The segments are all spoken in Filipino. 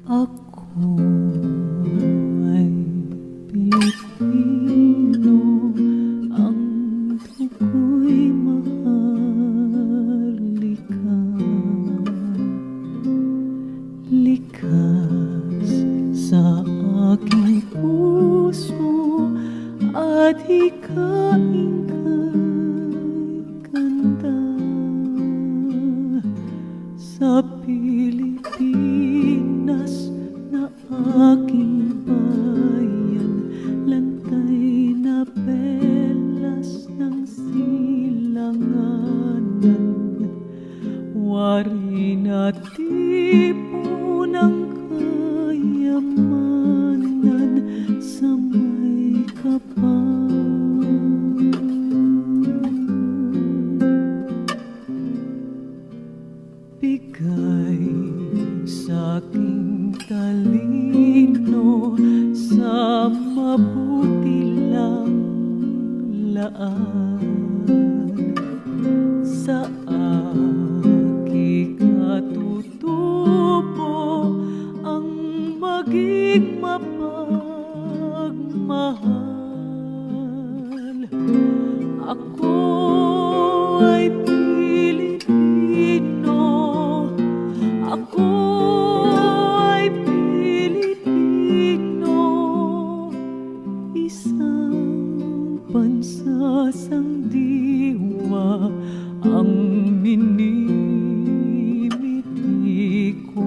Ako ay Pilipino, ang dugo'y maharlika. Likas sa aking puso at hikaing kay ganda. Sa Pilipinas na aking bayan, lantay na belas ng silanganan, wari na tipo ng kayamanan sa may kapal. Bigay sa'king talino sa mabuti lang laan, sa aking katutubo ang maging mapagmahal. Ako ay Pilipino, ako ay Pilipino, isang bansa sang diwa ang minimiti ko.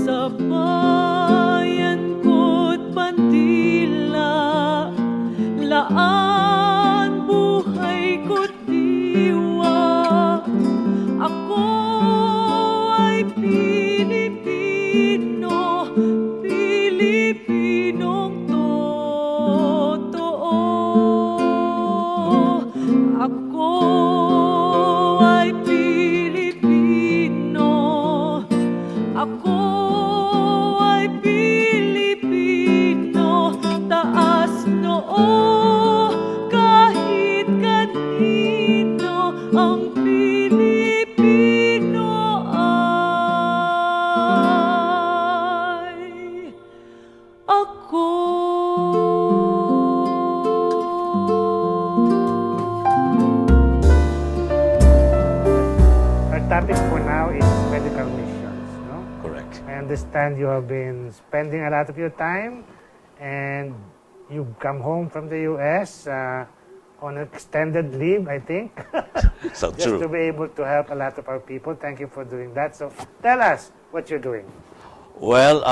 Sa bayan ko't bandila, laan buhay ko't diwa. Ako ay Pilipino, Pilipinong totoo. Ako ay Pilipino, ako ay Pilipino, taas noo kahit kanino ang Pilipino ay ako. Our topic for now is medical missions, no? Correct. I understand you have been spending a lot of your time and you've come home from the U.S. On extended leave, I think. So Just true. to be able to help a lot of our people. Thank you for doing that. So tell us what you're doing. Well,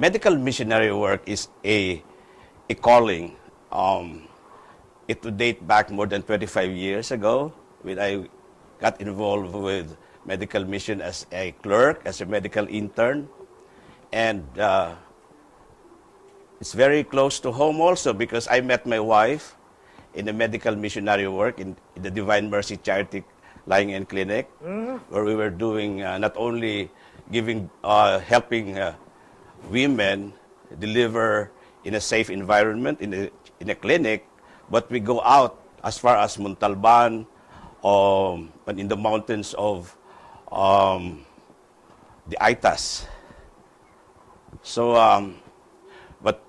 medical missionary work is a calling. It would date back more than 25 years ago when I got involved with medical mission as a clerk, as a medical intern. And it's very close to home also because I met my wife in the medical missionary work in the Divine Mercy Charity Lying in Clinic, where we were doing not only giving, helping women deliver in a safe environment in a clinic, but we go out as far as Montalban, and in the mountains of the Aitas. So, but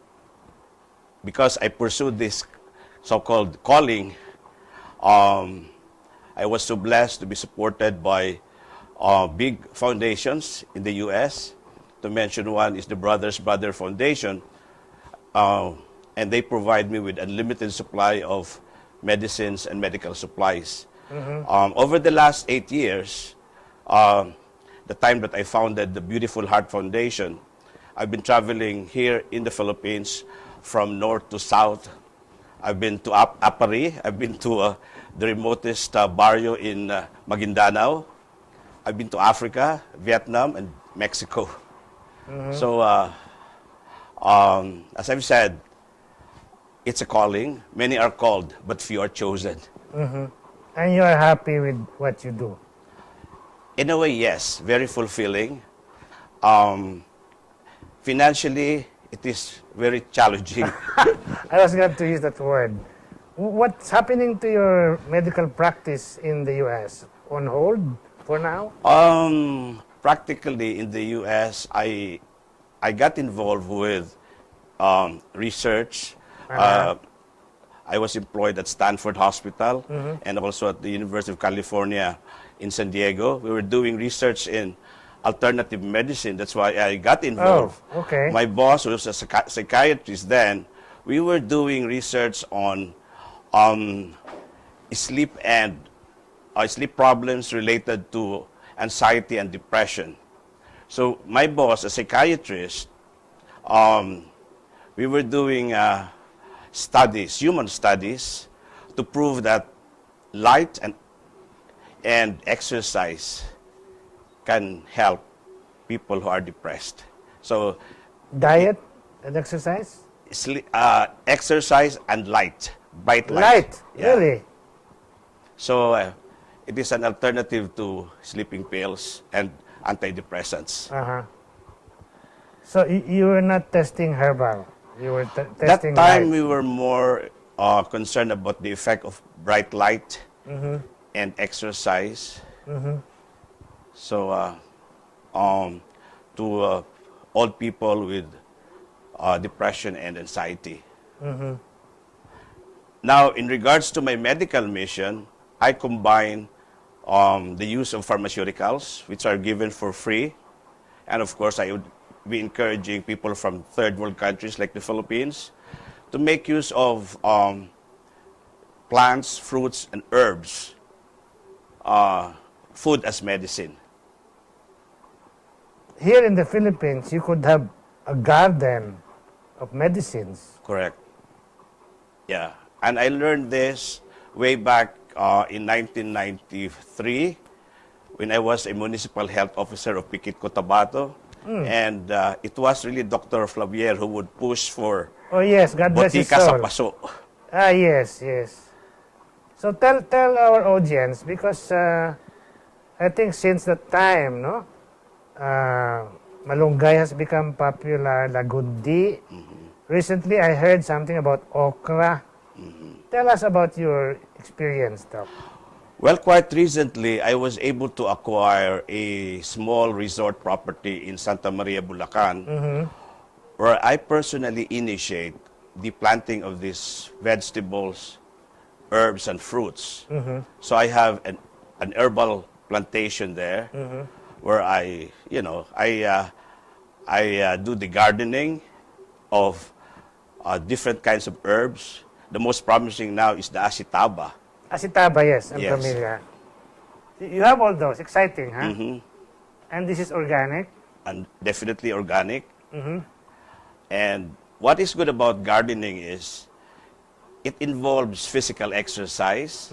because I pursued this so-called calling, I was so blessed to be supported by big foundations in the U.S. To mention one is the Brothers Brother Foundation, and they provide me with unlimited supply of medicines and medical supplies. Over the last 8 years, the time that I founded the Beautiful Heart Foundation, I've been traveling here in the Philippines from north to south. I've been to Apari. I've been to the remotest barrio in Maguindanao. I've been to Africa, Vietnam, and Mexico. So, as I've said, it's a calling. Many are called, but few are chosen. And you are happy with what you do? In a way, yes. Very fulfilling. Financially, it is very challenging. I was going to use that word. What's happening to your medical practice in the U.S.? On hold for now? practically in the U.S., I got involved with research. I was employed at Stanford Hospital and also at the University of California in San Diego. We were doing research in alternative medicine. That's why I got involved. Oh, okay. My boss was a psychiatrist then. We were doing research on sleep and sleep problems related to anxiety and depression. So my boss, a psychiatrist, we were doing studies, human studies, to prove that light and exercise can help people who are depressed. So Diet and exercise? exercise and light, bright light. Light, Yeah. really? So it is an alternative to sleeping pills and antidepressants. Uh-huh. So you were not testing herbal. You were That testing time light. we were more concerned about the effect of bright light and exercise. So to old people with depression and anxiety. Now, in regards to my medical mission, I combine the use of pharmaceuticals, which are given for free. And of course, I would be encouraging people from third world countries like the Philippines to make use of plants, fruits, and herbs, food as medicine. Here in the Philippines, you could have a garden of medicines. Correct. Yeah. And I learned this way back in 1993 when I was a municipal health officer of Piquet Cotabato. And it was really Dr. Flavier who would push for Oh yes, God bless his botika sa soul. paso. Ah, yes, yes. So tell our audience, because I think since that time, no, malunggay has become popular, lagundi. Recently, I heard something about okra. Tell us about your experience, Doc. Well, quite recently, I was able to acquire a small resort property in Santa Maria, Bulacan, where I personally initiate the planting of these vegetables, herbs, and fruits. So I have an herbal plantation there where I do the gardening of different kinds of herbs. The most promising now is the acetaba. Acetaba, yes, I'm Yes. familiar. You have all those. Exciting, huh? And this is organic? And definitely organic. And what is good about gardening is it involves physical exercise.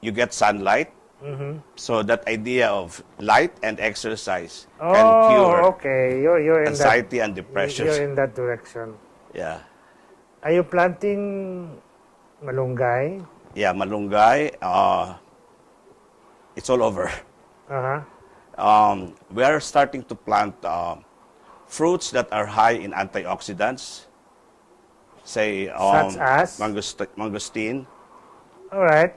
You get sunlight. So that idea of light and exercise can cure okay. You're in anxiety and that. depression. You're in that direction. Yeah. Are you planting malunggay? Yeah, malunggay. It's all over. We are starting to plant fruits that are high in antioxidants. Say, Such as? mangosteen. All right.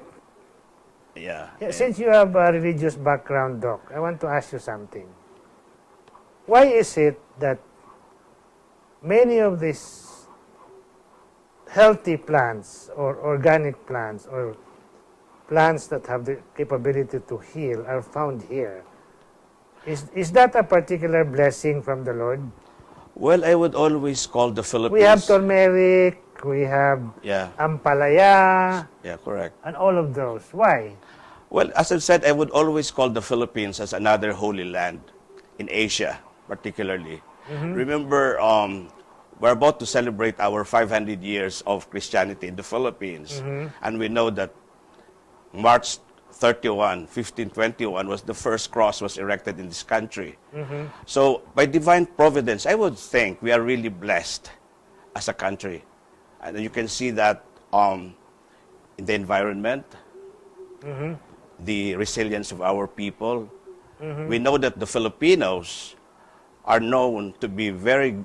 Yeah. Yeah, since you have a religious background, Doc, I want to ask you something. Why is it that many of these healthy plants or organic plants or plants that have the capability to heal are found here? Is that a particular blessing from the Lord? Well, I would always call the Philippines. We have turmeric, we have Yeah. ampalaya, Yeah, correct. and all of those. Why? Well, as I said, I would always call the Philippines as another holy land in Asia, particularly. Remember, we're about to celebrate our 500 years of Christianity in the Philippines. And we know that March 31, 1521 was the first cross was erected in this country. So by divine providence, I would think we are really blessed as a country. And you can see that in the environment, the resilience of our people. We know that the Filipinos are known to be very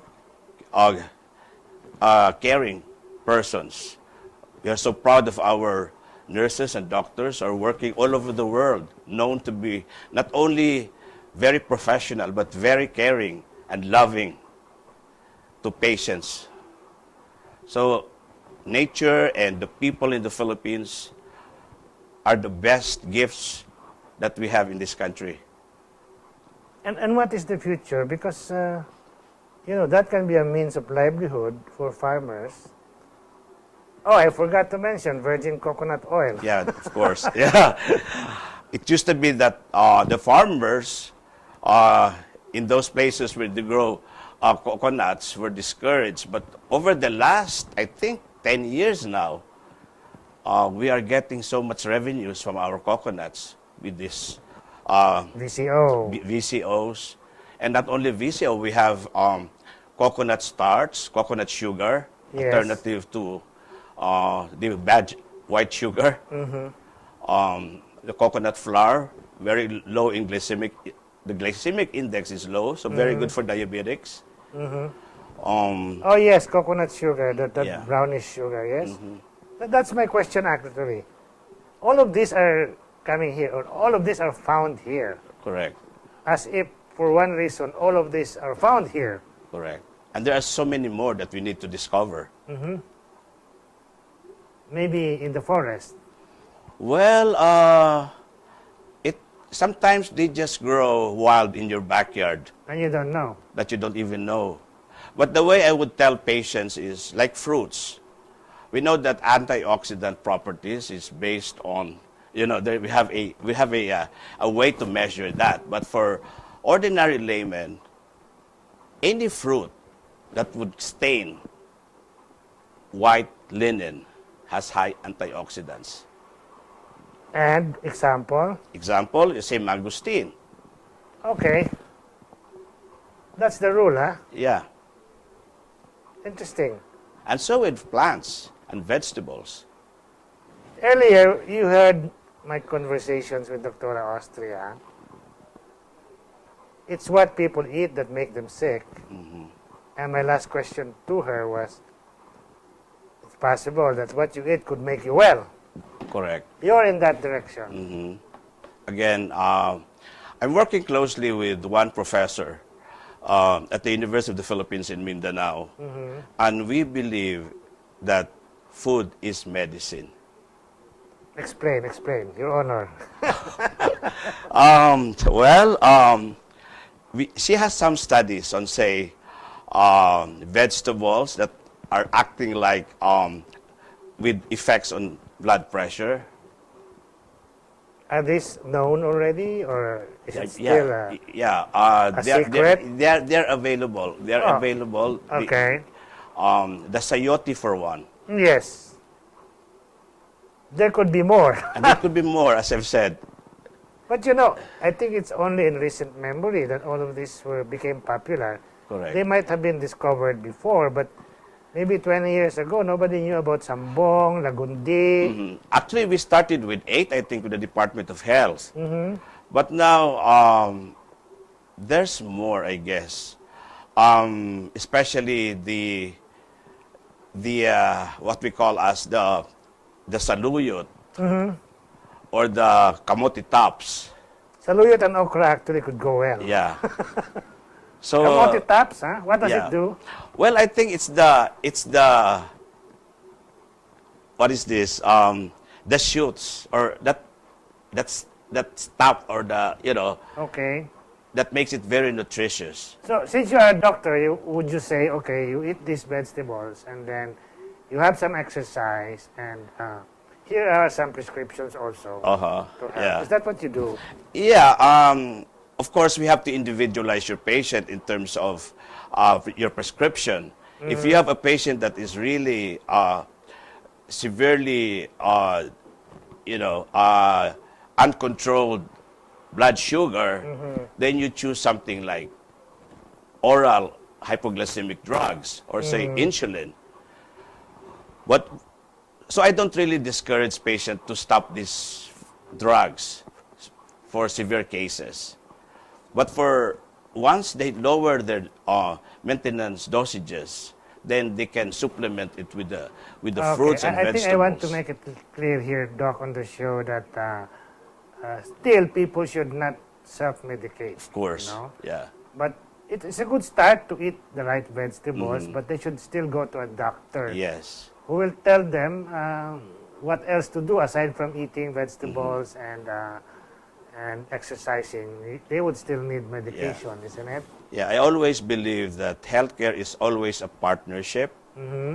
caring persons. We are so proud of our nurses and doctors are working all over the world, known to be not only very professional, but very caring and loving to patients. So nature and the people in the Philippines are the best gifts that we have in this country. And what is the future? Because, that can be a means of livelihood for farmers. Oh, I forgot to mention virgin coconut oil. Yeah, of course. Yeah. It used to be that the farmers in those places where they grow coconuts were discouraged. But over the last, I think, 10 years now, we are getting so much revenues from our coconuts with this VCO. VCOs. And not only VCO, we have coconut starch, coconut sugar, Yes. alternative to the bad white sugar. The coconut flour, very low in glycemic. The glycemic index is low, so very good for diabetics. Oh, yes, coconut sugar, that Yeah. brownish sugar, yes? That's my question, actually. All of these are coming here, or all of these are found here. Correct, As if, for one reason, all of these are found here. correct. And there are so many more that we need to discover. Maybe in the forest. Well, sometimes they just grow wild in your backyard And you don't know. that you don't even know. But the way I would tell patients is like fruits. We know that antioxidant properties is based on, we have a way to measure that. But for ordinary laymen, any fruit that would stain white linen has high antioxidants. And example? Example, you say mangosteen. Okay. That's the rule, huh? Yeah. Interesting. And so with plants and vegetables. Earlier, you heard my conversations with Dr. Austria. It's what people eat that make them sick. And my last question to her was, it's possible that what you eat could make you well. Correct. You're in that direction. Again, I'm working closely with one professor at the University of the Philippines in Mindanao. And we believe that food is medicine. Explain, Your Honor. She has some studies on, say, vegetables that are acting like with effects on blood pressure. Are these known already, or is it still a they're, secret? they're available. They're Oh, available. okay. The sayote for one. Yes. There could be more. And there could be more, as I've said. But I think it's only in recent memory that all of these became popular. Correct. They might have been discovered before, but maybe 20 years ago, nobody knew about sambong, lagundi. Actually, we started with 8, I think, with the Department of Health. But now, there's more, I guess. Especially the what we call as the saluyot or the kamote tops. Saluyot and okra actually could go well. Yeah. So Kamote tops, huh? What does yeah. it do? Well, I think it's the what is this? The shoots or that stuff or Okay. that makes it very nutritious. So, since you are a doctor, would you say, okay, you eat these vegetables and then you have some exercise and here are some prescriptions also to help. Yeah. Is that what you do? Yeah. Of course, we have to individualize your patient in terms of your prescription. If you have a patient that is really severely, uncontrolled blood sugar, then you choose something like oral hypoglycemic drugs or say insulin. So I don't really discourage patients to stop these drugs for severe cases. But for once they lower their maintenance dosages, then they can supplement it with the fruits and I vegetables. think I want to make it clear here, Doc, on the show that still people should not self-medicate. Of course. You know? Yeah. But it's a good start to eat the right vegetables, but they should still go to a doctor Yes. who will tell them what else to do aside from eating vegetables and exercising. They would still need medication, isn't it? Yeah, I always believe that healthcare is always a partnership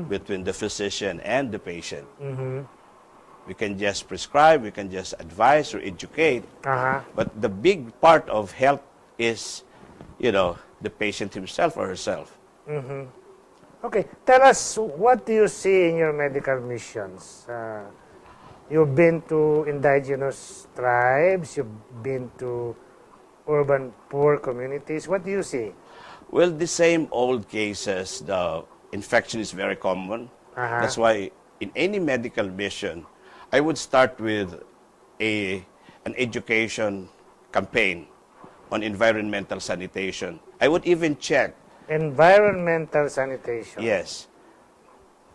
between the physician and the patient. We can just prescribe, we can just advise or educate, Uh-huh. but the big part of health is, the patient himself or herself. Okay, tell us, what do you see in your medical missions? You've been to indigenous tribes, you've been to urban poor communities. What do you see? Well, the same old cases, the infection is very common. Uh-huh. That's why in any medical mission, I would start with an education campaign on environmental sanitation. I would even check, Environmental sanitation. yes,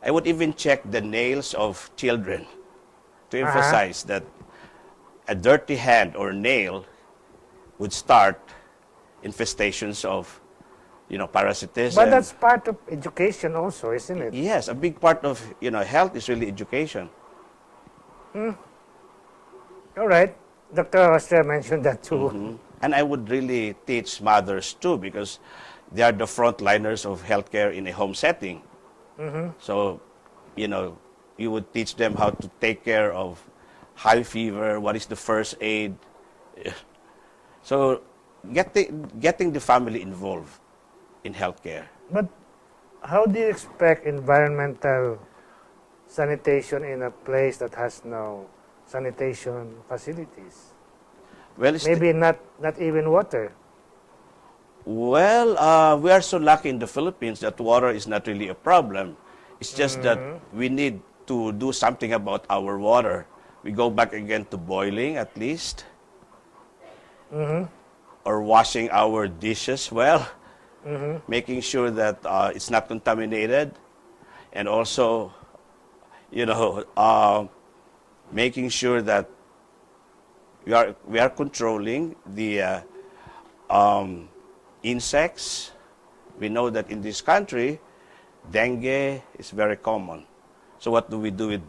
I would even check the nails of children to emphasize that a dirty hand or nail would start infestations of, parasitism. But that's part of education also, isn't it? Yes, a big part of, health is really education. All right. Dr. Austria mentioned that too. And I would really teach mothers too, because they are the frontliners of healthcare in a home setting. So, you would teach them how to take care of high fever, what is the first aid. So, getting the family involved in healthcare. But how do you expect environmental sanitation in a place that has no sanitation facilities? Well, Maybe not even water. Well, we are so lucky in the Philippines that water is not really a problem. It's just that we need to do something about our water. We go back again to boiling at least, or washing our dishes well, making sure that it's not contaminated, and also, making sure that we are controlling the insects. We know that in this country, dengue is very common. So what do we do with,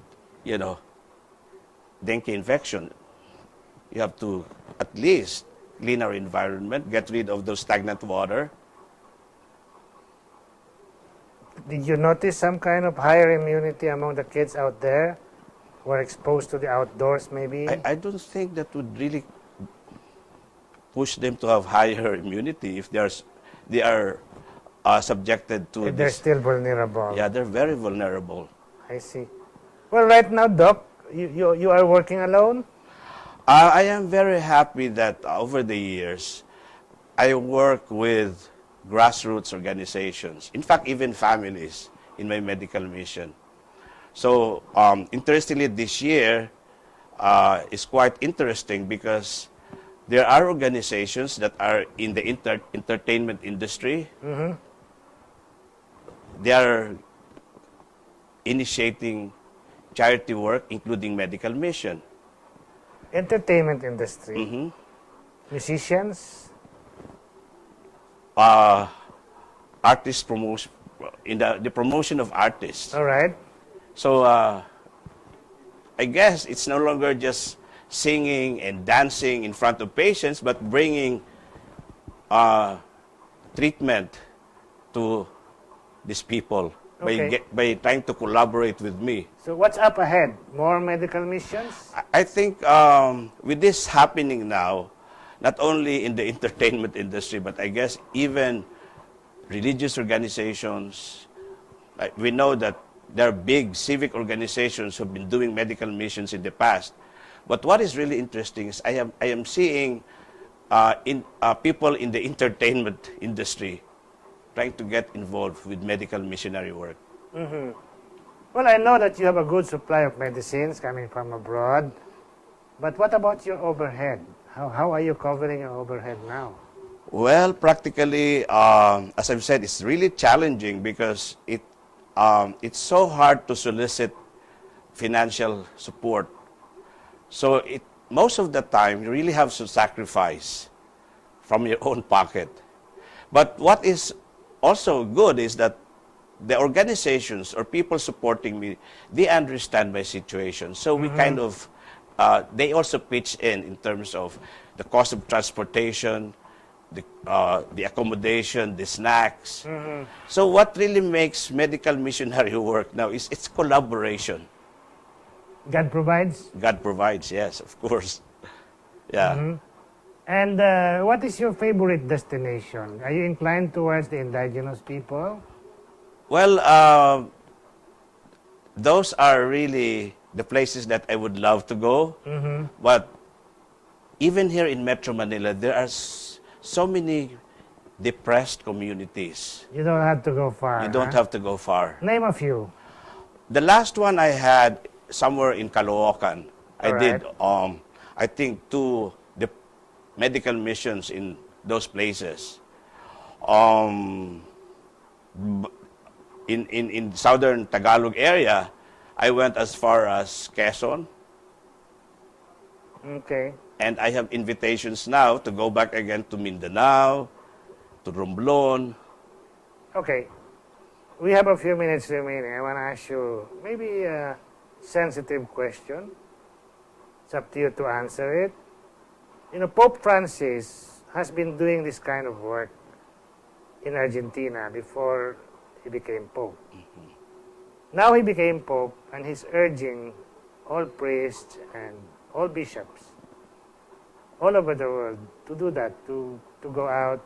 dengue infection? You have to at least clean our environment, get rid of those stagnant water. Did you notice some kind of higher immunity among the kids out there who are exposed to the outdoors maybe? I don't think that would really push them to have higher immunity if they are subjected to If they're this. still vulnerable. Yeah, they're very vulnerable. I see. Well, right now, Doc, you are working alone? I am very happy that over the years, I work with grassroots organizations, in fact, even families in my medical mission. So, interestingly, this year is quite interesting because there are organizations that are in the entertainment industry. They are initiating charity work, including medical mission. Entertainment industry. Musicians? Artist promotion, in the promotion of artists. All right. So I guess it's no longer just singing and dancing in front of patients, but bringing treatment to these people Okay. by trying to collaborate with me. So what's up ahead? More medical missions? I think with this happening now, not only in the entertainment industry, but I guess even religious organizations, we know that there are big civic organizations who have been doing medical missions in the past. But what is really interesting is I am seeing people in the entertainment industry trying to get involved with medical missionary work. Well, I know that you have a good supply of medicines coming from abroad. But what about your overhead? How are you covering your overhead now? Well, practically, as I've said, it's really challenging because it's so hard to solicit financial support. So most of the time, you really have to sacrifice from your own pocket. But what is also good is that the organizations or people supporting me, they understand my situation. So we kind of, they also pitch in terms of the cost of transportation, the accommodation, the snacks. So what really makes medical missionary work now is it's collaboration. God provides. God provides, yes, of course. Yeah. And what is your favorite destination? Are you inclined towards the indigenous people? Well, those are really the places that I would love to go. But even here in Metro Manila, there are so many depressed communities. You don't have to go far. You don't have to go far. Name a few. The last one I had somewhere in Caloocan. I All did, right. I think, 2 medical missions in those places. In southern Tagalog area, I went as far as Quezon, Okay. and I have invitations now to go back again to Mindanao, to Romblon. Okay. We have a few minutes remaining. I want to ask you maybe a sensitive question. It's up to you to answer it. You know, Pope Francis has been doing this kind of work in Argentina before he became Pope. Now he became Pope, and he's urging all priests and all bishops all over the world to do that, to go out,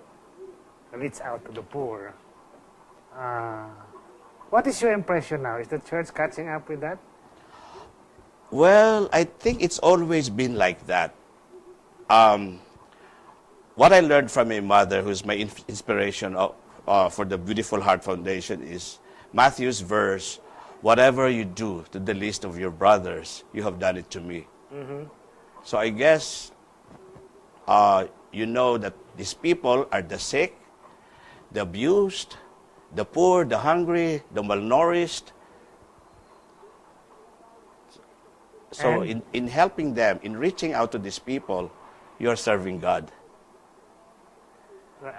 reach out to the poor. What is your impression now? Is the church catching up with that? Well, I think it's always been like that. What I learned from my mother, who's my inspiration for the Beautiful Heart Foundation, is Matthew's verse, whatever you do to the least of your brothers, you have done it to me. So I guess you know that these people are the sick, the abused, the poor, the hungry, the malnourished. So And- in helping them, in reaching out to these people, you're serving God.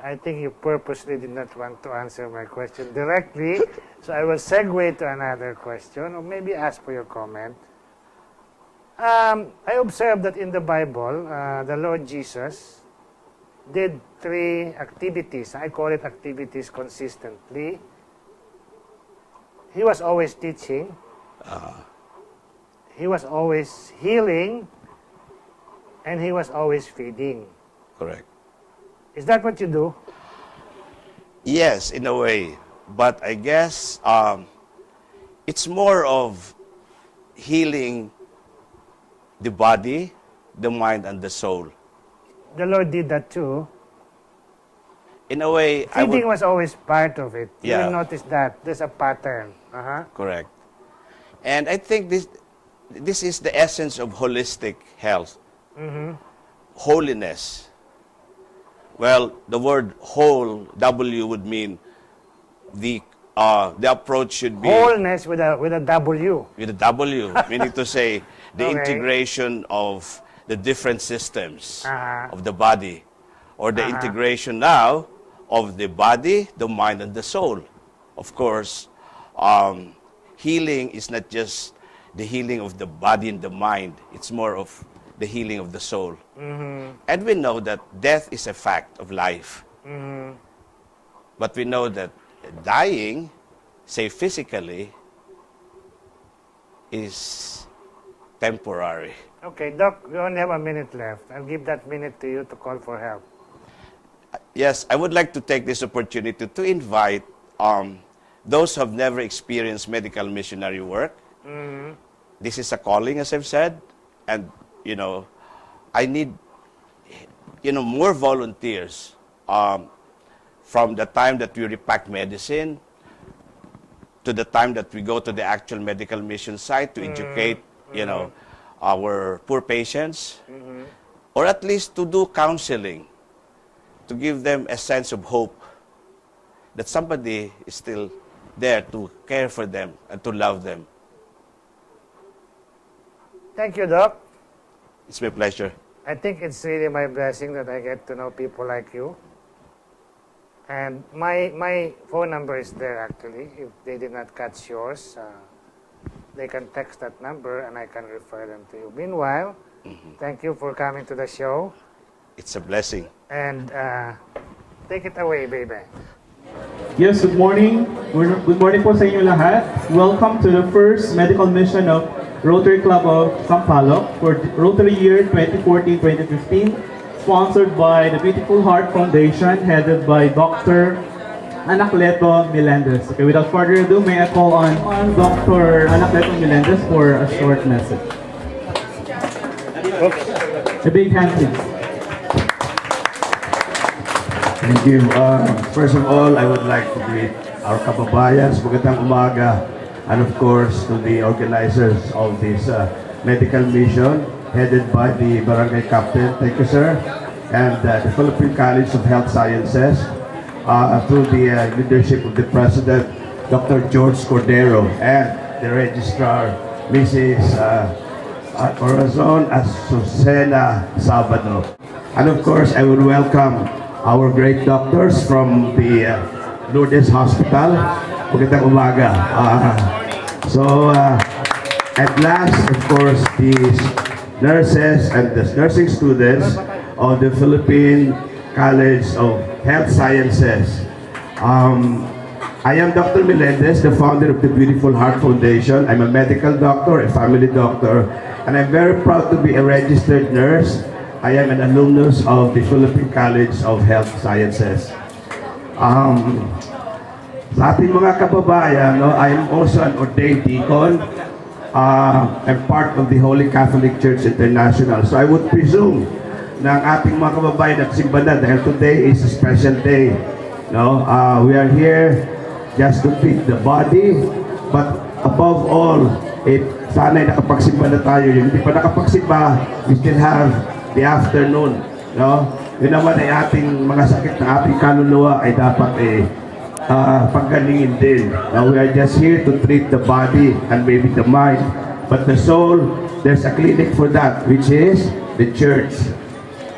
I think you purposely did not want to answer my question directly, so I will segue to another question, or maybe ask for your comment. I observed that in the Bible, the Lord Jesus did 3 activities. I call it activities consistently. He was always teaching. He was always healing. And he was always feeding. Correct. Is that what you do? Yes, in a way. But I guess it's more of healing the body, the mind, and the soul. The Lord did that too. In a way, I Feeding would... was always part of it. You Yeah. will notice that. There's a pattern. Correct. And I think this is the essence of holistic health. Holiness. Well, the word whole, W, would mean the approach should be Wholeness with a W. with a W, meaning to say the Okay. integration of the different systems Uh-huh. of the body, or the integration now of the body, the mind, and the soul. Of course, healing is not just the healing of the body and the mind, it's more of the healing of the soul. And we know that death is a fact of life. But we know that dying, say physically, is temporary. Okay, Doc, we only have a minute left. I'll give that minute to you to call for help. Yes, I would like to take this opportunity to invite those who have never experienced medical missionary work. This is a calling, as I've said, and I need more volunteers from the time that we repack medicine to the time that we go to the actual medical mission site to educate our poor patients, or at least to do counseling, to give them a sense of hope that somebody is still there to care for them and to love them. Thank you, Doc. It's my pleasure. I think it's really my blessing that I get to know people like you. And my phone number is there actually. If they did not catch yours, they can text that number and I can refer them to you. Meanwhile, thank you for coming to the show. It's a blessing. And take it away, baby. Yes, good morning. Good morning po sa inyo lahat. Welcome to the first medical mission of Rotary Club of Sampaloc for Rotary year 2014-2015, sponsored by the Beautiful Heart Foundation, headed by Dr. Anacleto Melendez. Okay, without further ado, may I call on Dr. Anacleto Melendez for a short message. A big hand, please. Thank you. First of all, I would like to greet our kababayans, magandang umaga, and of course to the organizers of this medical mission headed by the Barangay Captain. Thank you, sir. And the Philippine College of Health Sciences through the leadership of the President, Dr. George Cordero, and the Registrar, Mrs. Corazon Azucena Sabado. And of course, I would welcome our great doctors from the Lourdes Hospital. Magandang umaga. At last, of course, the nurses and the nursing students of the Philippine College of Health Sciences. I am Dr. Melendez, the founder of the Beautiful Heart Foundation. I'm a medical doctor, a family doctor, and I'm very proud to be a registered nurse. I am an alumnus of the Philippine College of Health Sciences. Sa ating mga kababayan, I am also an ordained deacon. I'm part of the Holy Catholic Church International. So I would presume na ang ating mga kababayan nagsimba na dahil today is a special day. We are here just to feed the body, but above all, sana'y nakapagsimba na tayo. Yung hindi pa nakapagsimba, we still have the afternoon. Yun naman ay ating mga sakit na ating kaluluwa ay dapat paggalingin din. We are just here to treat the body and maybe the mind. But the soul, there's a clinic for that, which is the church.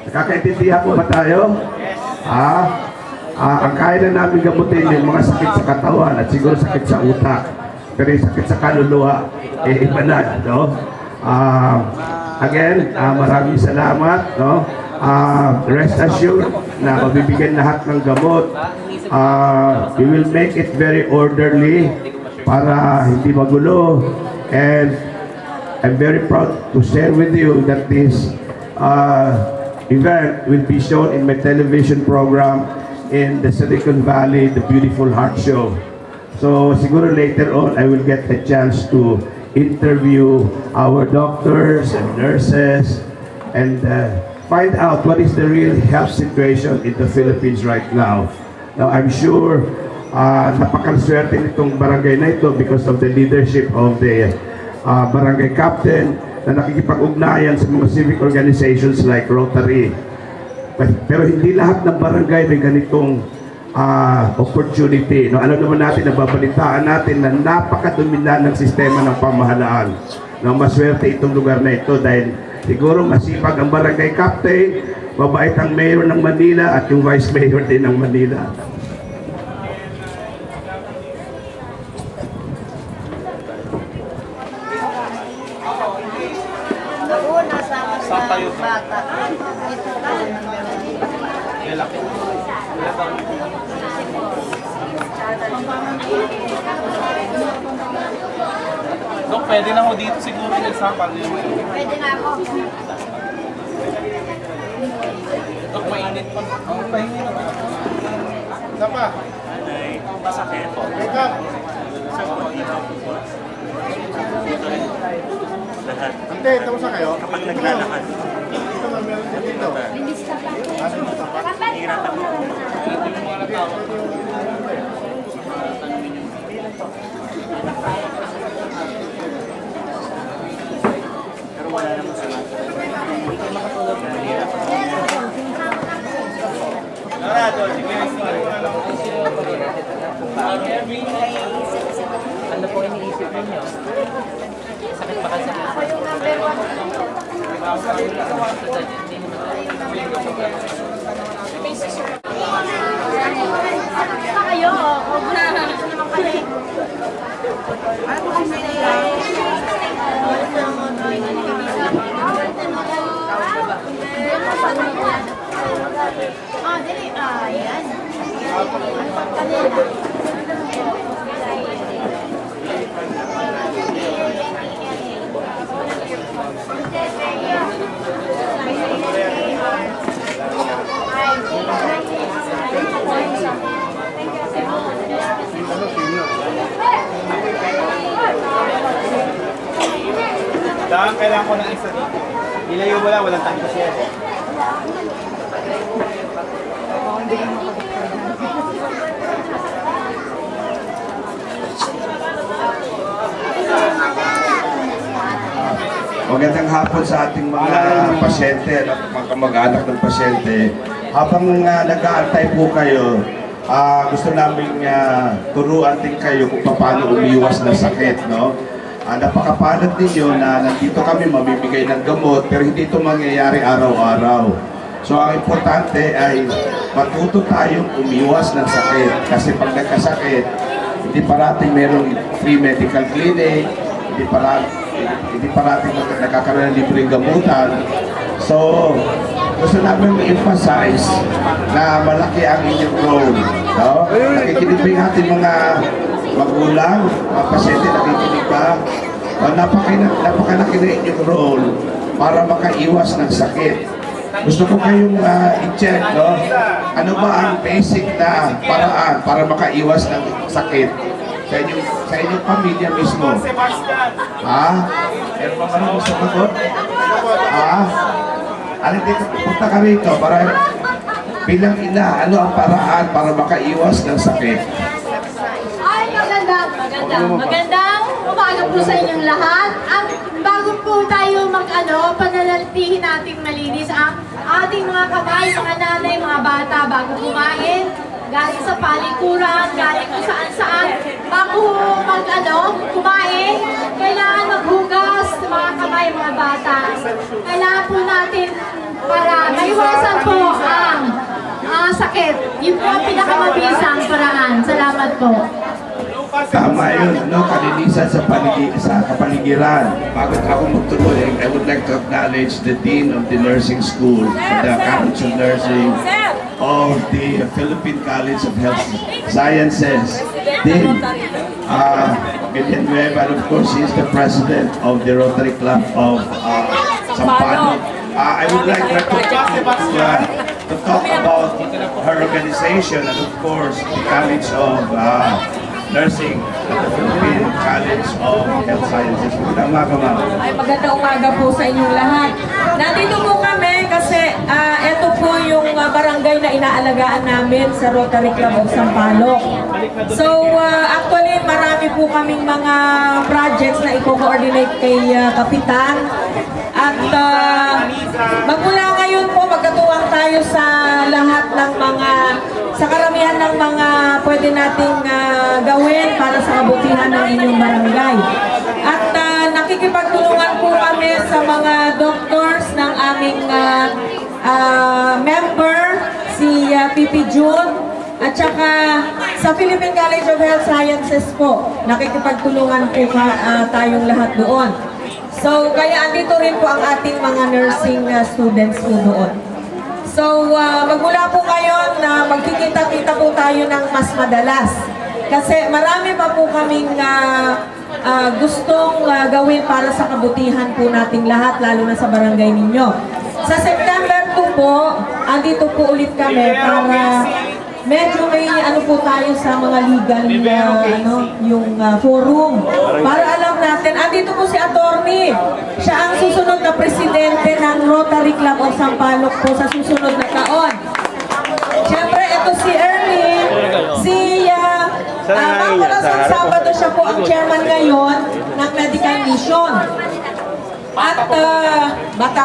Nakakaintindihan po ba tayo? Ang kaya na namin gamutin yung mga sakit sa katawan at siguro sakit sa utak. Pero yung sakit sa kaluluwa, iba na. Again, maraming salamat. Rest assured na mabibigyan lahat ng gamot. We will make it very orderly para hindi magulo. And I'm very proud to share with you that this event will be shown in my television program in the Silicon Valley, the Beautiful Heart Show. So siguro later on, I will get a chance to interview our doctors and nurses and find out what is the real health situation in the Philippines right now. Now, I'm sure napakaswerte nitong barangay na ito because of the leadership of the barangay captain na nakikipag-ugnayan sa mga civic organizations like Rotary. Pero hindi lahat ng barangay may ganitong opportunity. Alam naman natin, nababalitaan natin na napakadumila ng sistema ng pamahalaan. Maswerte itong lugar na ito dahil siguro masipag ang barangay captain, mabait ang mayor ng Manila at yung vice mayor din ng Manila. Dok, pwede na ho dito siguro yung sample niyo. Pwede na ako. Dok, mainit pa. Oh, pahingi na ba? Isa pa. Masakit po. Wake up. Ante, tapos na kayo? Kapag naglalakad. Ito na, meron din dito. Linis ka pa. Hihirapan mo. Ito yung mga natawag. Pero wala naman sa mga. Hindi ka makatulog na. Hihirapan mo. Narado, sige. Ano po iniisip ninyo? Sakit pa kasi. Ako yung number 1. Kayo, Dahil kailangan ko ng isa dito. Nilayo mo lang, walang tanto siya. Magandang hapon sa ating mga pasyente at mga kamag-anak ng pasyente. Habang nag-aantay po kayo, gusto namin turuan din kayo kung paano umiwas ng sakit, no? Napakapanat ninyo na nandito kami mamimigay ng gamot pero hindi ito mangyayari araw-araw. So ang importante ay matuto tayong umiwas ng sakit kasi pag nagkasakit, hindi parating merong free medical clinic, hindi parating nakakaroon ng libreng gamutan. So gusto namin i-emphasize na malaki ang inyong role. No? Nakikinig ba yung ating mga magulang, mga pasyente, nakikinig ba? Napakalaki na inyong role para makaiwas ng sakit. Gusto ko kayong i-check, no? Ano ba ang basic na paraan para makaiwas ng sakit sa inyong pamilya mismo? Ha? Meron ba marunong sa magot? Ha? Alin dito, punta ka rito para bilang ina, ano ang paraan para makaiwas ng sakit? Ay, magandang umaga po sa inyong lahat. Bago po tayo pananalitihin nating malinis ang ating mga kamay, mga nanay, mga bata, bago kumain, galing sa palikuran, galing kung saan-saan, bago kumain, kailangan maghugas, mga kamay, mga bata. Kailangan po natin para maiwasan po ang sakit. Yun po ang pinakamabisang paraan. Salamat po. Tama yun, kalinisan sa kapaligiran. Bago ako magtuloy, I would like to acknowledge the Dean of the Nursing School, the College of Nursing of the Philippine College of Health Sciences. Dean Villanueva, and of course, she is the president of the Rotary Club of Sampaloc. I would like her to talk about her organization and of course, the College of Nursing at the Philippine College of Health Sciences. Magandang umaga, ma'am. Ay, magandang umaga po sa inyong lahat. Nandito po kami kasi ito po yung barangay na inaalagaan namin sa Rotary Club of Sampaloc. So, actually, marami po kaming mga projects na i-coordinate kay Kapitan. At magmula ngayon po, magkatuwang tayo sa lahat ng sa karamihan ng mga pwede nating gawin para sa kabutihan ng inyong barangay. At nakikipagtulungan po kami sa mga doctors ng aming member, si Pipi June, at saka sa Philippine College of Health Sciences po, nakikipagtulungan po tayong lahat doon. So, kaya andito rin po ang ating mga nursing students po doon. So, magmula po ngayon na magkikita-kita po tayo ng mas madalas. Kasi marami pa po kaming gustong gawin para sa kabutihan po nating lahat, lalo na sa barangay ninyo. Sa September 2 po, andito po ulit kami para medyo may po tayo sa mga legal yung forum. Para alam natin, andito po si Attorney. Siya ang susunod na presidente ng Rotary Club of Sampaloc po sa susunod na taon. Siyempre, ito si Ernie, Mangkulasang Sabado, siya po ang chairman ngayon ng Medical Mission. At bata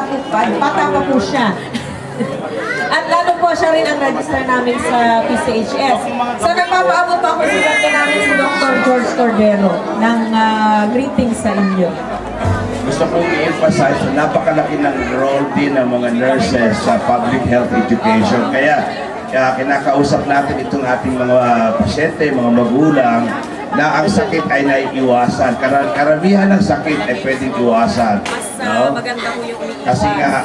pa po siya. At lalo po siya rin ang register namin sa PCHS. So nagpapaabot pa ako presidente namin si Dr. George Cordero ng greetings sa inyo. gusto kong i-emphasize na napakalaki ng role din ng mga nurses sa public health education. Kaya kinakausap natin itong ating mga pasyente, mga magulang, na ang sakit ay naiiwasan. Karamihan ng sakit ay pwedeng iwasan. No? Maganda po yung Kasi nga,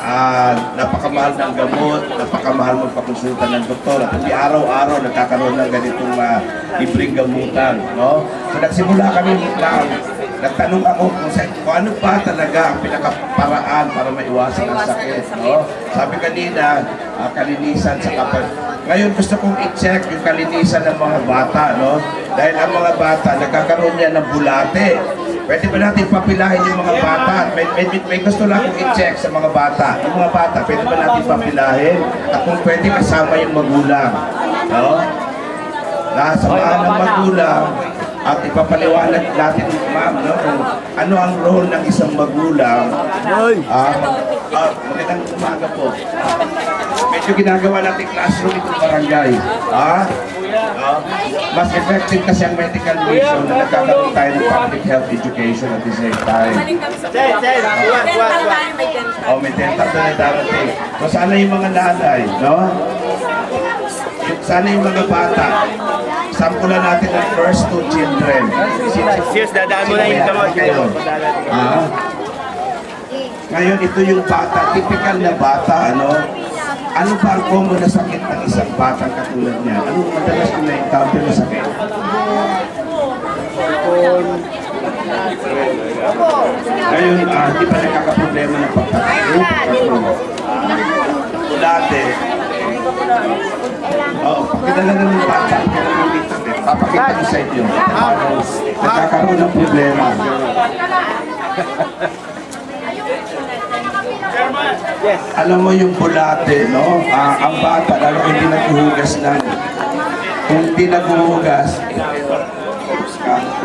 napakamahal ng gamot, napakamahal magpakonsulta ng doktor, at hindi araw-araw nagkakaroon ng ganitong libreng gamutan. No? So nagsimula kami nagtanong ako kung ano pa talaga ang pinakaparaan para maiwasan ang sakit. No? Sabi kanina, kalinisan sa kapal. Ngayon gusto kong i-check yung kalinisan ng mga bata. No? Dahil ang mga bata, nagkakaroon niya ng bulate. Pwede ba natin papilahin yung mga bata? May gusto lang akong i-check sa mga bata. Yung mga bata, pwede ba natin papilahin? At kung pwede kasama yung magulang. No? Nasamahan ng magulang at ipapaliwanag natin, ma'am, no, kung ano ang role ng isang magulang. Magandang umaga po. Medyo ginagawa natin classroom itong barangay. Mas effective kasi ang medical mission na nagkakaroon tayo ng public health education at the same time. May dental na darating. So sana yung mga nanay, no? Sana yung mga bata, sampulan natin ang first 2 children. Yes, dadaan mo na yung gamot. Ngayon, ito yung bata, typical na bata, ano? Ano ba ang common na sakit ng isang batang katulad niya? Anong madalas ko na-encounter na sakit? Ngayon, di ba nagkakaproblema ng pagkakasip? Dati, pakilala na ng bata. Papakita ko sa inyo. Nagkakaroon ng problema. Alam mo yung bulate, no? Ang bata, lalo kung hindi naghuhugas ng... Kung hindi naghuhugas,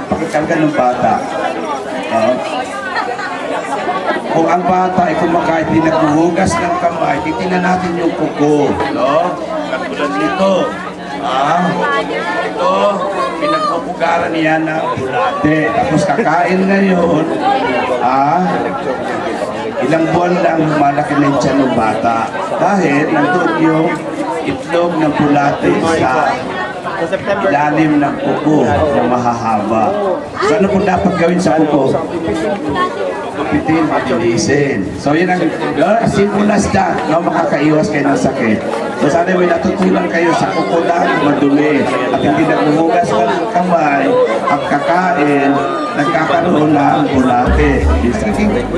pakikarga ng bata. Kung ang bata ay kumakain, hindi naghuhugas ng kamay, titingnan natin yung kuko, no? Katulad nito. Ito, pinagpupugaran niya ng bulate. Tapos kakain ngayon, ilang buwan lang malaki na siya ng bata. Dahil ito yung itlog ng bulate sa ilalim ng kuko na mahahaba. So ano kung dapat gawin sa kuko? Gupitin, matilisin. So yun ang simple as that, no? Makakaiwas kayo ng sakit. So sana may natutunan kayo sa kuko lang madumi at hindi naghuhugas ng kamay, ang kakain, nagkakaroon ng bulate.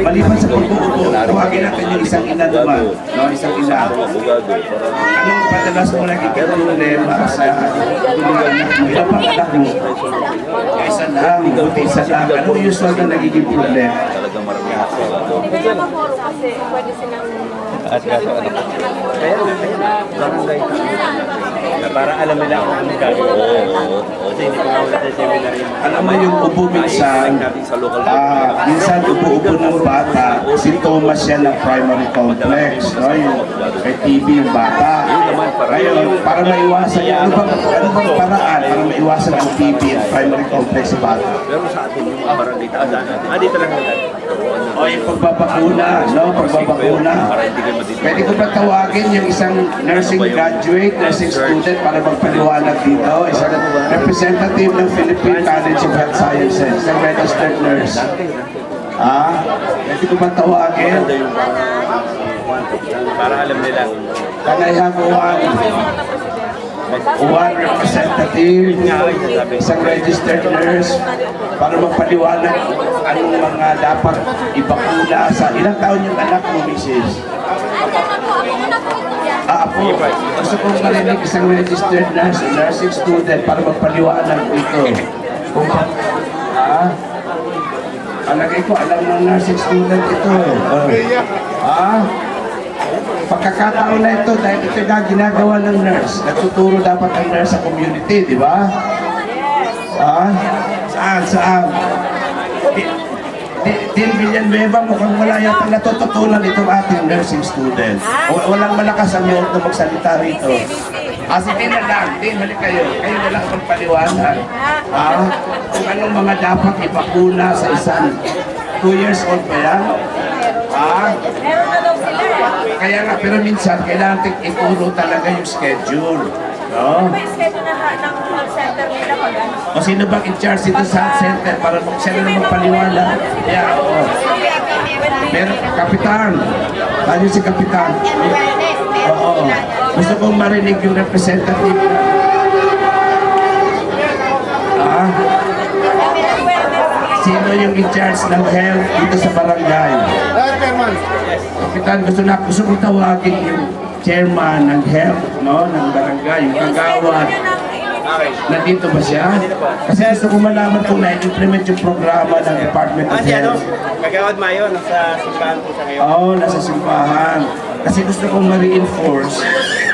Maliban sa pag-uupo, tawagin natin yung isang ina naman, no? Isang ina. Anong padalas mo nagiging problema sa tulungan anak mo? Ilang pang anak mo? Isa lang, buti isa lang. Anong usual na nagiging problema? Para alam nila kung anong gagawin. Kasi hindi ko mawala sa seminar yung... Alam mo yung ubo minsan, minsan ubo-ubo ng bata, sintomas yan ng primary complex, no? Yung may TB yung bata. Ngayon, para maiwasan yan, ano bang paraan para maiwasan ang TB at primary complex sa bata? Pero sa atin yung mga barangay taadaan natin. Dito lang natin. O yung pagbabakuna, no? Pagbabakuna. Pwede ko ba tawagin yung isang nursing graduate, nursing student para magpaliwanag dito? Isang representative ng Philippine College of Health Sciences, isang registered nurse. Pwede ko ba tawagin? Para alam nila. Can I have one representative, isang registered nurse, para magpaliwanag anong mga dapat ibakuna sa ilang taon yung anak mo, Mrs.? Apo, gusto kong marinig isang registered nurse, nursing student para magpaliwanag dito. Alagay ko, alam ng nursing student ito. Pagkakataon na ito, dahil ito na ginagawa ng nurse. Nagtuturo dapat ang nurse sa community, di ba? Saan? Din Villanueva, mukhang wala yata natututunan itong ating nursing student. Walang malakas ang loob na magsalita rito. Sige na lang, balik kayo. Kayo na lang magpaliwanag. Kung anong mga dapat ipakuna sa isang 2 years old pa yan? Meron na daw sila eh. Kaya nga, pero minsan, kailangan ituro talaga yung schedule. No? Ano ba yung schedule ng health center nila pag ano? O sino bang in-charge dito sa health center para siya na magpaliwala? Yeah, oo. Pero, Kapitan, tayo si Kapitan. Oo. Gusto kong marinig yung representative. Sino yung in-charge ng health dito sa barangay? Kapitan, gusto kong tawagin yung chairman ng health, no, ng barangay, yung kagawad. Nandito ba siya? Kasi gusto ko malaman kung na-implement yung programa ng Department of Health. Kagawad Mayo, nasa simbahan po siya ngayon. Oo, nasa simbahan. Kasi gusto kong ma-reinforce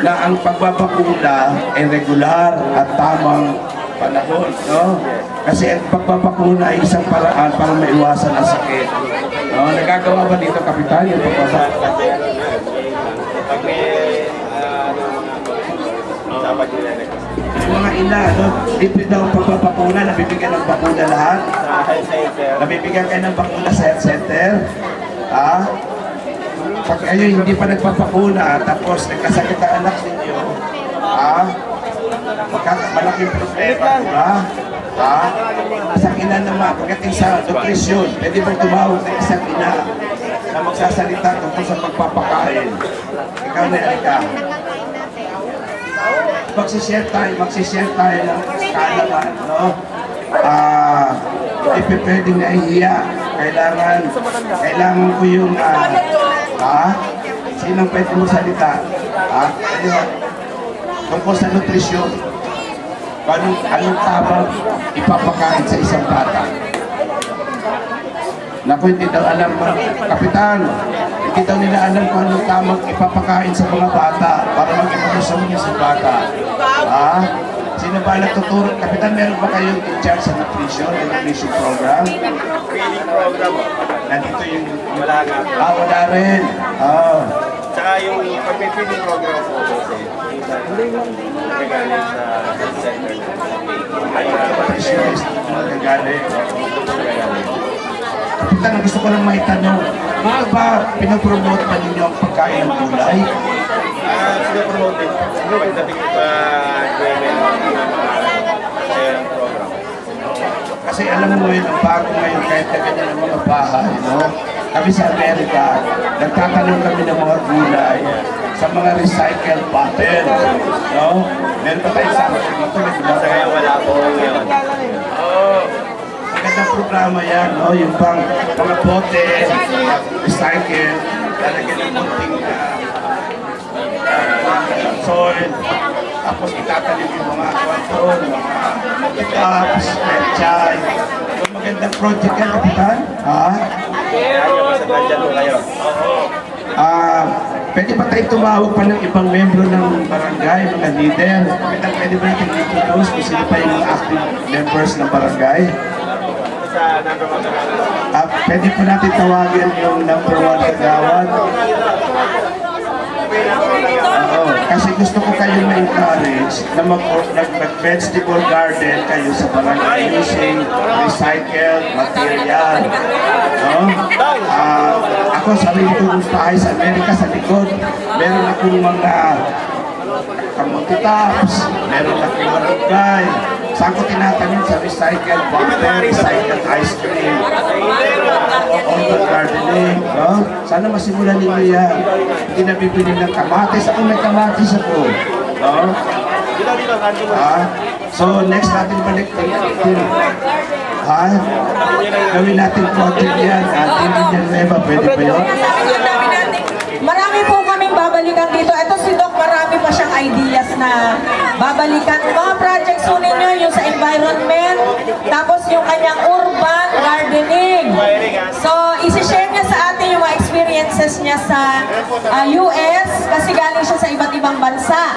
na ang pagbabakuna ay regular at tamang panahon, no? Kasi ang pagbabakuna ay isang paraan para maiwasan ang sakit. No? Nagagawa ba dito, Kapitan, yung pagbabakuna? Pag may, dapat nila Yung mga ina, no? Libre daw ang pagbabakuna, nabibigyan ng bakuna lahat. Nabibigyan kayo ng bakuna sa health center. Pag kayo hindi pa nagpapakuna, tapos nagkasakit ang anak ninyo, malaking problema, Isang ina naman, pagdating sa nutrisyon, pwede bang tumawag ng isang ina na magsasalita tungkol sa pagpapakain? Ikaw na, Erika. Magsishare tayo ng kaalaman, no? Hindi pwedeng nahihiya. Kailangan ko yung, sinong pwede mo salita? Tungkol sa nutrisyon. Anong tamang ipapakain sa isang bata? Naku, hindi daw alam, Kapitan. Hindi daw nila alam kung anong tamang ipapakain sa mga bata para mag-ipalusong niya sa bata. Sino ba nagtuturo? Kapitan, meron ba kayong in-charge sa nutrition program? feeding program. Nandito yung Wala nga. wala rin. Tsaka yung pag-feeding program po kasi nagagaling sa health center. Nutritionist magagaling. Kapitan, ang gusto ko lang maitanong, bakit ba pinapromote pa ninyo ang pagkain ng gulay? Sinapromote din. Pagdating pa program. Kasi alam mo ngayon, ang bago ngayon, kahit na ganyan ang mga bahay, no? Kami sa Amerika, nagtatanong kami ng mga gulay sa mga recycled bottle, no? Meron pa tayo sa dito, Sa ngayon, wala po ngayon. magandang programa yan, no? Yung pang mga bote, recycle, lalagyan ng munting soil, tapos itatalim yung mga kwanton, mga cups, pechay. So, magandang project yan, Kapitan. Nandyan po kayo. Pwede ba tayo tumawag pa ng ibang membro ng barangay, mga leader? Kapitan, pwede ba natin introduce kung sino pa yung mga active members ng barangay? Sa number 1 Pwede po natin tawagin yung number 1 kagawad. Kasi gusto ko kayo ma-encourage na mag-vegetable garden kayo sa barangay using recycled material. No? Ako, sarili kong bahay sa Amerika, sa likod, meron akong mga kamuti tops, meron akong malugay. Saan ko tinatanim sa recycled water, recycled ice cream, urban gardening, no? Sana masimulan ninyo yan. Hindi na bibili ng kamatis. Ako may kamatis ako. No? So, next natin balik. Gawin natin project yan. Hindi niya Reba, pwede ba yun? Marami po kaming babalikan dito. Ito si Doc, marami pa siyang ideas na babalikan. Mga projects po ninyo, yung sa environment, tapos yung kanyang urban gardening. So, isi-share niya sa atin yung mga experiences niya sa US kasi galing siya sa iba't ibang bansa.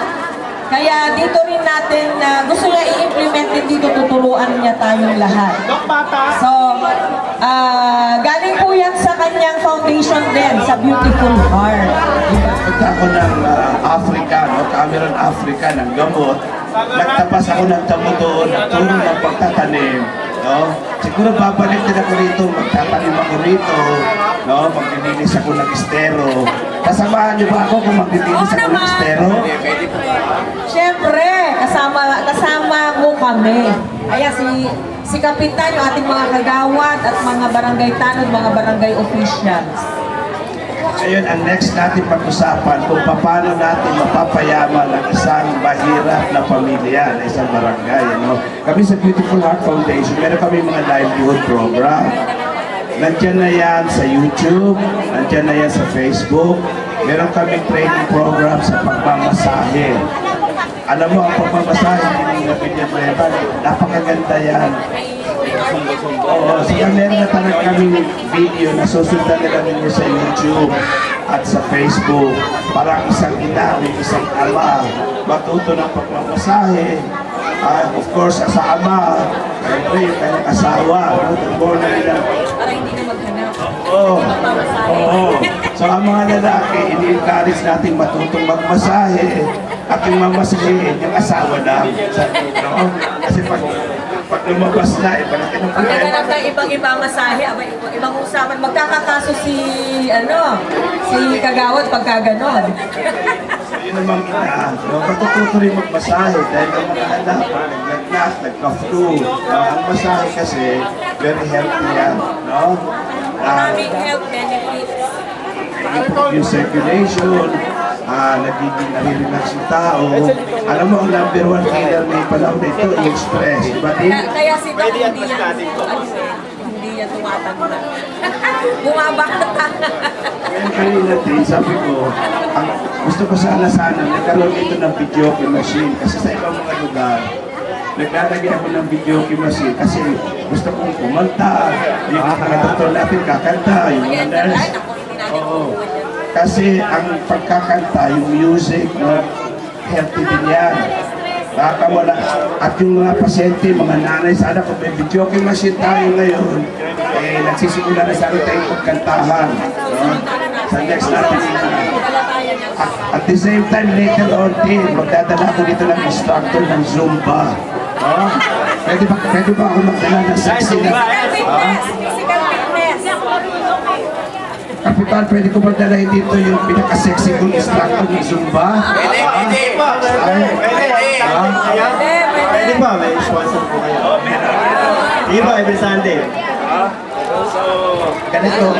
Kaya dito rin natin, gusto niya i-implement din dito, tuturuan niya tayong lahat. So, galing po yan sa kanyang foundation din, sa Beautiful Heart. Punta ako ng Africa, no? Cameron, Africa, ng gamot. Nagtapas ako ng damo doon, nagturo ng pagtatanim. No? Siguro babalik din ako rito, magtatanim ako rito, no? Maglilinis ako ng estero. Kasamahan niyo ba ako kung maglilinis ako ng estero? Siyempre, kasama mo kami. Ayan, si Kapitan, yung ating mga kagawad at mga barangay tanod, mga barangay officials. Ngayon, ang next natin pag-usapan kung paano natin mapapayaman ang isang mahirap na pamilya na isang barangay. Ano? Kami sa Beautiful Heart Foundation, meron kami mga livelihood program. Nandiyan na yan sa YouTube, nandiyan na yan sa Facebook. Meron kami training program sa pagmamasahe. Alam mo, ang pagmamasahe, hindi nabigyan mo yan. Napakaganda yan. Oo, siya meron na talaga kaming video na susundan nila ninyo sa YouTube at sa Facebook. Parang isang ina, isang ama, matuto ng pagmamasahe. Of course, sa ama, siyempre yung kanyang asawa, no? Na nila. Para hindi na maghanap. Oo. So ang mga lalaki, ini-encourage natin matutong magmasahe at yung mamasahe, yung asawa na. No? Kasi pag lumabas na, iba natin ang Pag naganap ng ibang masahe, ibang usapan, magkakakaso si Kagawad pagka ganon. So yun naman ina, no? Matututo rin magmasahe dahil ang mga anak, pag nag-nag, nagka-flu, ang masahe kasi, very healthy yan. No? Maraming health benefits. Yung circulation, nagiging nare-relax yung tao. Alam mo, ang number one killer may panahon na ito, yung stress. Kaya si Doc hindi yan tumatanda. Bumabata. Kaya kanina din, sabi ko, gusto ko sana nagkaroon dito ng video machine kasi sa ibang mga lugar, naglalagay ako ng video machine kasi gusto kong kumanta, yung mga doktor natin kakanta, yung mga nurse. Oo. Kasi ang pagkakanta, yung music, no, healthy din yan. Baka wala. At yung mga pasyente, mga nanay, sana kung may video machine tayo ngayon, nagsisimula na sana tayong pagkantahan. No? Sa next natin. At the same time, later on din, magdadala ako dito ng instructor ng Zumba. No? Pwede ba ako magdala ng sexy na? Physical fitness. Kapitan, pwede ko magdalahin dito yung pinaka-sexy kong instructor ng Zumba? Pwede ba? May sponsor po kayo. Hindi ba? Every Sunday. Ganito.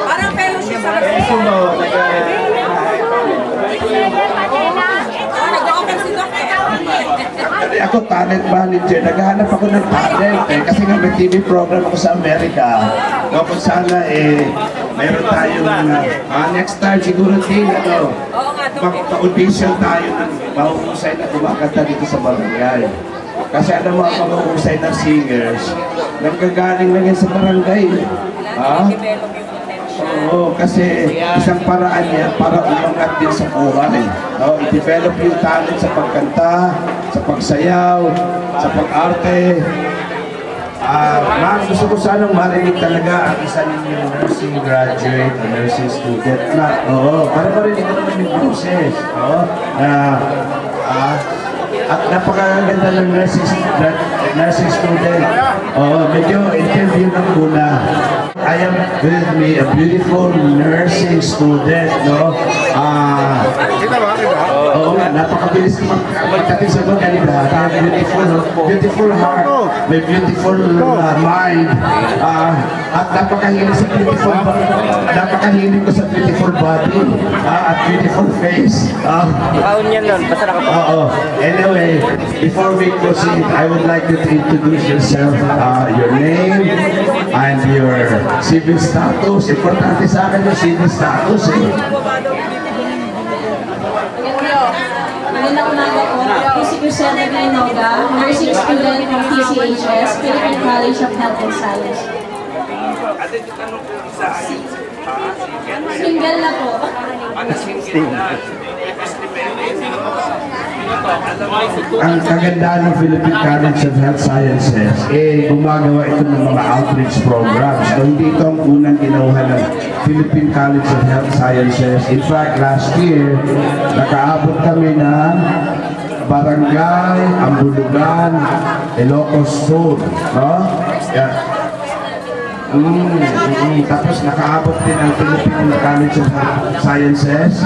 Parang fellowship sa nag-open si Doc. Kasi ako talent manager, naghahanap ako ng talent kasi nga may TV program ako sa Amerika. No, kung sana mayroon tayong next time siguro din magpa-audition tayo ng mahuhusay na kumakanta dito sa barangay. Kasi alam mo ang mahuhusay na singers, nagkagaling lang yan sa barangay. Oo, kasi isang paraan niya para umangat din sa buhay. No? I-develop yung talent sa pagkanta, sa pagsayaw, sa pag-arte. Gusto ko sanang marinig talaga ang isa ninyong nursing graduate o nursing student. Para marinig ko naman yung process. At napakaganda ng nursing student. Medyo interview ng una. I am with me a beautiful nursing student, no? Oo nga, napakabilis magdating sa mga kanila. Beautiful heart, may beautiful mind. At napakahilig ko sa beautiful body. At beautiful face. Anyway, before we proceed, I would like you to introduce yourself, your name, and your civil status. Importante sa akin yung civil status Magandang umaga po. Ako si Crisela Gainoga, nursing student from PCHS, Philippine College of Health and Science. Single na po. Ang kagandahan ng Philippine College of Health Sciences, gumagawa ito ng mga outreach programs. So, hindi ito ang unang ginawa ng Philippine College of Health Sciences. In fact, last year, nakaabot kami ng barangay, ang Mandulugan, Ilocos food, no? Yeah. Tapos nakaabot din ang Philippine College of Sciences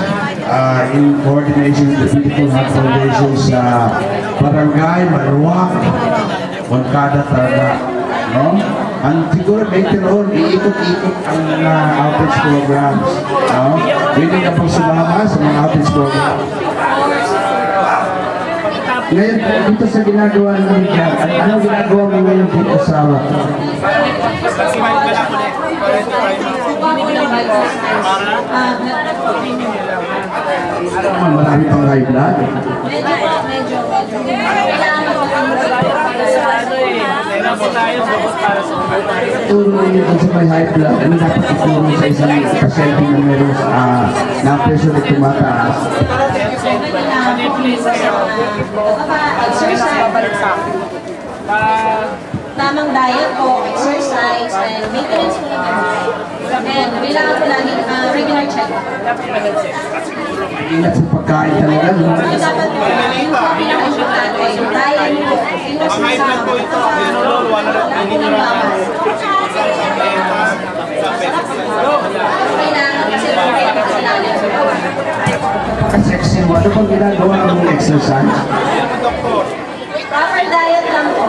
in coordination with the Beautiful Heart Foundation sa Barangay Maluwak, Moncada, Tarlac, no? Ang siguro later on, iikot-ikot ang mga outreach programs, no? Pwede na pong sumama sa mga outreach programs. Ngayon, dito sa ginagawa ng Jack, ano ginagawa mo ngayon dito sa marami pang high blood? Medyo. Turo ninyo kung sa may high blood, ano dapat ituro sa isang pasyente na meron na pressure na tumataas? Tamang diet po, exercise, and maintenance po ng health. And kailangan po lagi regular check-up. Ingat sa pagkain talaga, no? So dapat po, yung pinaka-importante, yung diet po, iwas na sa lagi ng bawas. Kailangan kasi po kayo kasalanan. Sexy mo, ano bang ginagawa mong exercise? Proper diet lang po.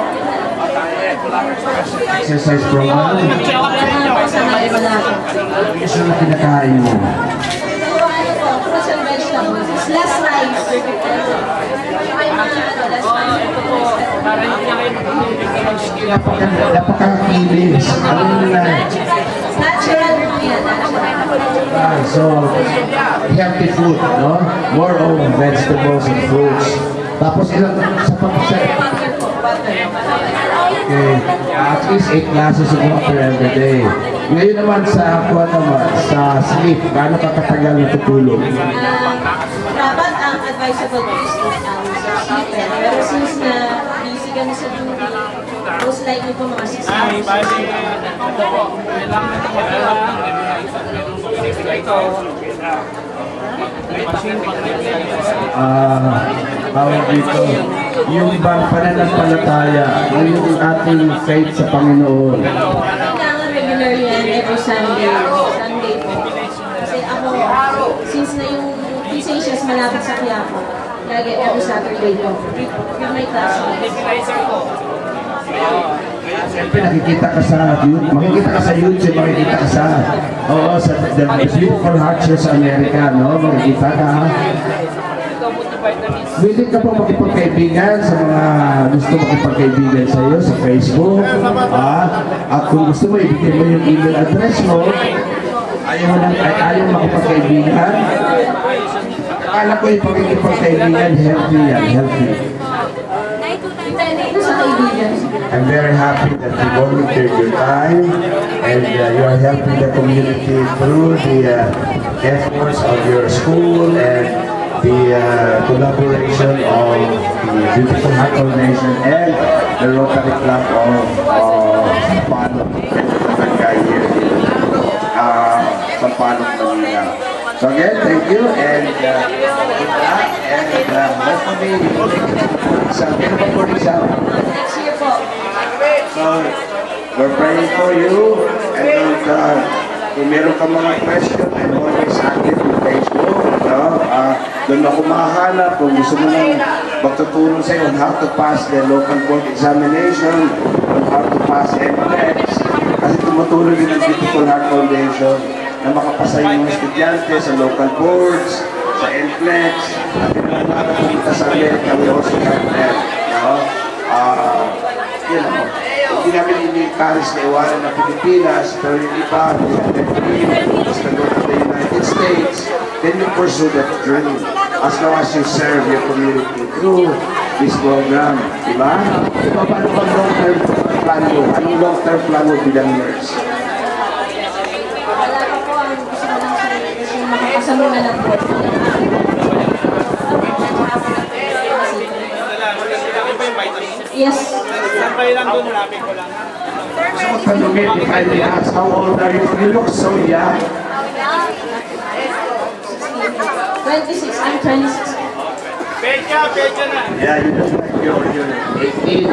Exercise program? Kailangan po sa mga natin. Isa na kinakain mo. So ano po, fruits and vegetables, is less rice. Ay mga less Napaka-kilis. Ano na? natural po yan. So, healthy food, no? More of vegetables and fruits. Tapos ilang sa pagkakas. Okay. At least 8 glasses of water every day. Ngayon naman sa sleep, gaano ka katagal natutulog? Dapat ang advisable po is 8 hours of sleep. Pero since na busy kami sa duty, most likely po mga 6 hours. Bawal dito. Yung bang pananampalataya, yung ating faith sa Panginoon. Kailangan regularly yan every Sunday. Sunday po. Kasi ako, since na yung Visayas malapit sa Quiapo, lagi every Saturday po. With my classmates. Siyempre nakikita ka sa YouTube, makikita ka sa YouTube, makikita ka sa The Beautiful Heart Show sa Amerika, no? Makikita ka. Willing ka po makipagkaibigan sa mga gusto makipagkaibigan sa iyo sa Facebook. At kung gusto mo, ibigay mo yung email address mo. Ayaw makipagkaibigan. Akala ko yung pagkikipagkaibigan, healthy yan, healthy. Depende po sa kaibigan. I'm very happy that you volunteered your time and you are helping the community through the efforts of your school and the collaboration of the Beautiful Heart Foundation and the Rotary Club of Sampaloc here in Sampaloc, Manila. So again, thank you and good luck and hopefully you will make it sa pinapapuri sa Next year po. So, we're praying for you and kung meron ka mga question, I'm always active on Facebook. No? Doon ako makahanap kung gusto mo nang magtutulong sa'yo on how to pass the local board examination, on how to pass NCLEX. Kasi tumutulong din ang Beautiful Heart Foundation na makapasa yung mga estudyante sa local boards, sa NCLEX, at yung nakakapunta sa Amerika, we also have them. No? Yun ako. Hindi namin ini-encourage na iwanan ng Pilipinas, pero yung iba, basta go to the United States, then you pursue that journey as long as you serve your community through this program. Diba? Diba, paano bang long-term plan mo? Anong long-term plan mo bilang nurse? Wala pa po ang gusto ko lang sa kasi makakasalungan lang po. Yes. Sampay lang doon, hanapin ko lang. So, tanungin, if I may ask, how old are you? You look so young. 26. I'm 26. Pecha na. Yeah, you look like your 18.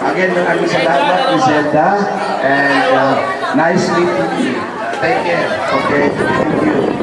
Again, maraming salamat, Griselda. And nice meeting you. Take care. Okay, thank you.